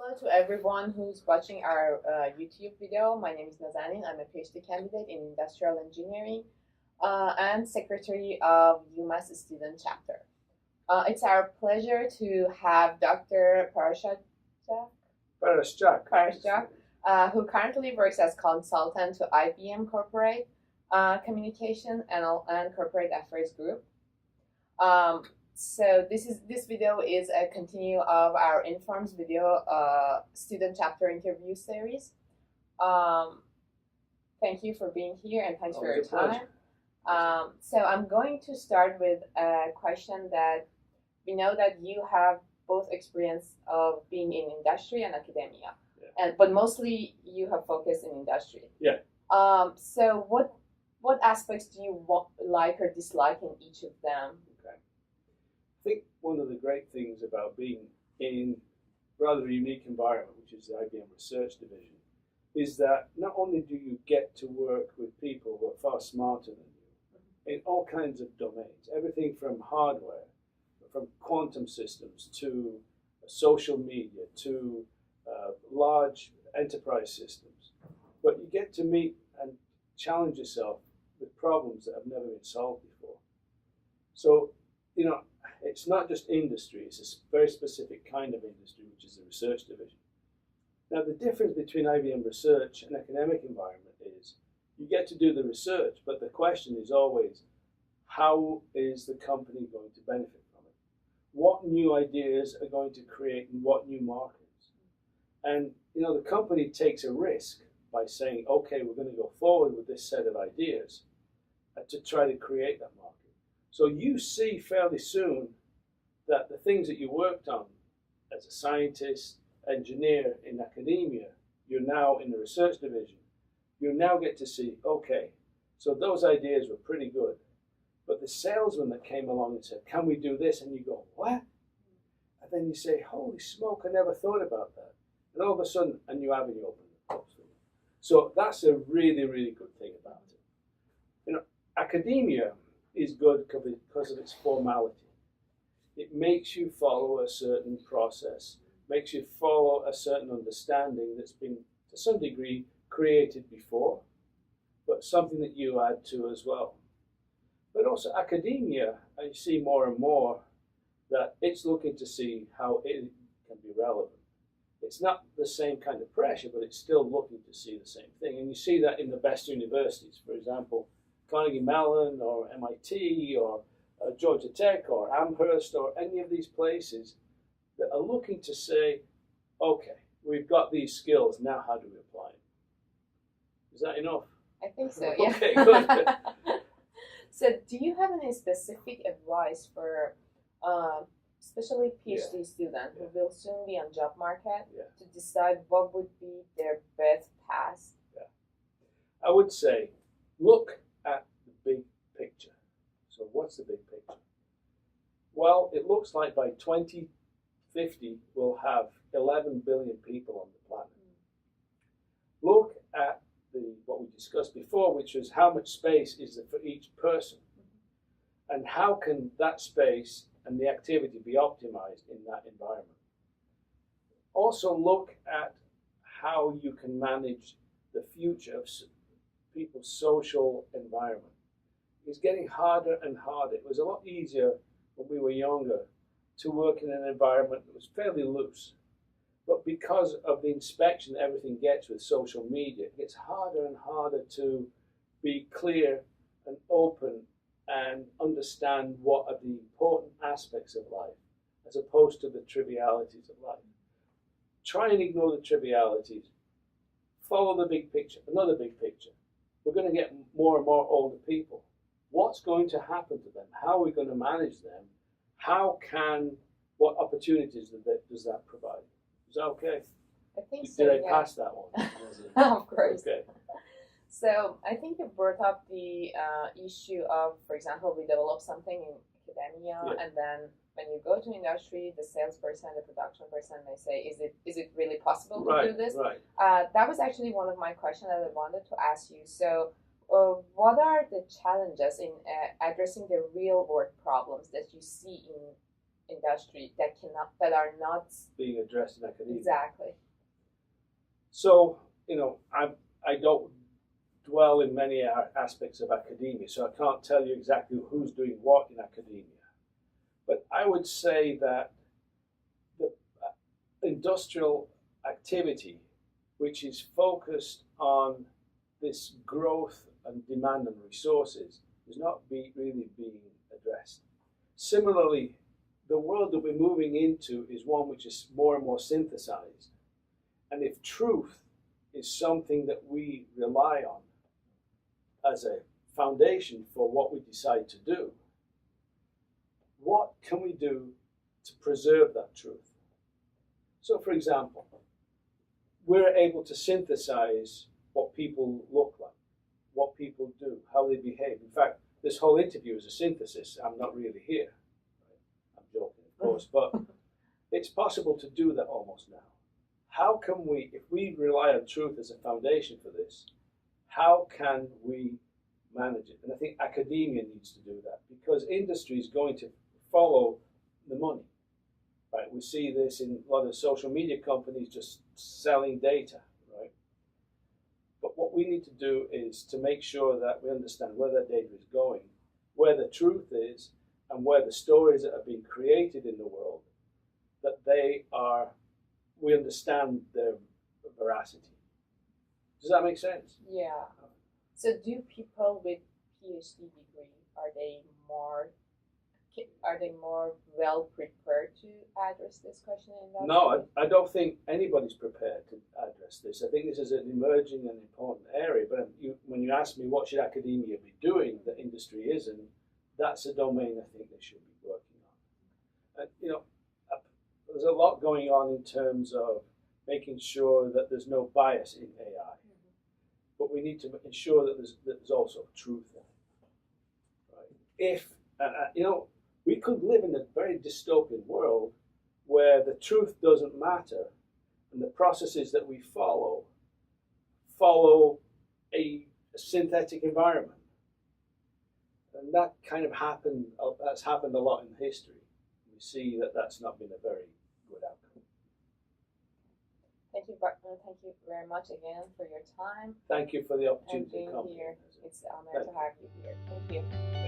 Hello to everyone who's watching our YouTube video. My name is Nazanin. I'm a PhD candidate in industrial engineering and secretary of UMass student chapter. It's our pleasure to have Dr. Paraszczak, who currently works as consultant to IBM Corporate Communication and Corporate Affairs Group. So this video is a continue of our Informs video student chapter interview series. Thank you for being here and thanks for your time. So I'm going to start with a question that we know that you have both experience of being in industry and academia, but mostly you have focused in industry. Yeah. So what aspects do you like or dislike in each of them? I think one of the great things about being in a rather unique environment, which is the IBM Research Division, is that not only do you get to work with people who are far smarter than you in all kinds of domains, everything from hardware, from quantum systems to social media to large enterprise systems, but you get to meet and challenge yourself with problems that have never been solved before. So, it's not just industry, it's a very specific kind of industry, which is the research division. Now, the difference between IBM research and academic environment is you get to do the research, but the question is always, how is the company going to benefit from it? What new ideas are going to create in what new markets? And, the company takes a risk by saying, okay, we're going to go forward with this set of ideas to try to create that market. So you see fairly soon that the things that you worked on as a scientist, engineer in academia, you're now in the research division. You now get to see, okay, so those ideas were pretty good. But the salesman that came along and said, can we do this? And you go, what? And then you say, holy smoke, I never thought about that. And all of a sudden, a new avenue opens up. So that's a really, really good thing about it. Academia is good because of its formality. It makes you follow a certain process, makes you follow a certain understanding that's been, to some degree, created before, but something that you add to as well. But also academia, I see more and more that it's looking to see how it can be relevant. It's not the same kind of pressure, but it's still looking to see the same thing. And you see that in the best universities, for example, Carnegie Mellon or MIT or Georgia Tech or Amherst or any of these places that are looking to say, okay, we've got these skills, now how do we apply them? Is that enough? I think so, yeah. Okay, good. So do you have any specific advice for especially PhD students who will soon be on job market to decide what would be their best path? I would say, look at the big picture. So what's the big picture? Well, it looks like by 2050 we'll have 11 billion people on the planet. Look at what we discussed before, which was how much space is there for each person, and how can that space and the activity be optimized in that environment. Also look at how you can manage the future of people's social environment. It's getting harder and harder. It was a lot easier when we were younger to work in an environment that was fairly loose. But because of the inspection that everything gets with social media, it gets harder and harder to be clear and open and understand what are the important aspects of life as opposed to the trivialities of life. Try and ignore the trivialities. Follow the big picture, another big picture. We're going to get more and more older people. What's going to happen to them? How are we going to manage them? What opportunities does that provide? Is that okay? I think so. Did I pass that one? Of course. Okay. So I think you brought up the issue of, for example, we develop something in academia, and then when you go to industry, the salesperson, the production person may say, "Is it really possible to do this?" Right. That was actually one of my questions that I wanted to ask you. So, what are the challenges in addressing the real world problems that you see in industry that are not being addressed in academia. exactly. So, I don't dwell in many aspects of academia, so I can't tell you exactly who's doing what in academia. But I would say that the industrial activity, which is focused on this growth and demand on resources, is not really being addressed. Similarly, the world that we're moving into is one which is more and more synthesized. And if truth is something that we rely on as a foundation for what we decide to do, what can we do to preserve that truth? So, for example, we're able to synthesize what people look like, what people do, how they behave. In fact, this whole interview is a synthesis. I'm not really here. I'm joking, of course, but it's possible to do that almost now. How can we, if we rely on truth as a foundation for this, how can we manage it? And I think academia needs to do that, because industry is going to follow the money. Right? We see this in a lot of social media companies just selling data, right? But what we need to do is to make sure that we understand where that data is going, where the truth is, and where the stories that are being created in the world, that we understand their veracity. Does that make sense? Yeah. So do people with PhD degree, are they more well prepared to address this question in that? No, I don't think anybody's prepared to address this. I think this is an emerging and important area. But when you ask me what should academia be doing that industry isn't, that's a domain I think they should be working on. There's a lot going on in terms of making sure that there's no bias in AI. But we need to ensure that there's also truth in it. Right? We could live in a very dystopian world where the truth doesn't matter and the processes that we follow a synthetic environment. And that kind of that's happened a lot in history. We see that that's not been a very good outcome. Thank you very much again for your time. Thank you for the opportunity and being to come here. It's an honor to have you here. Thank you.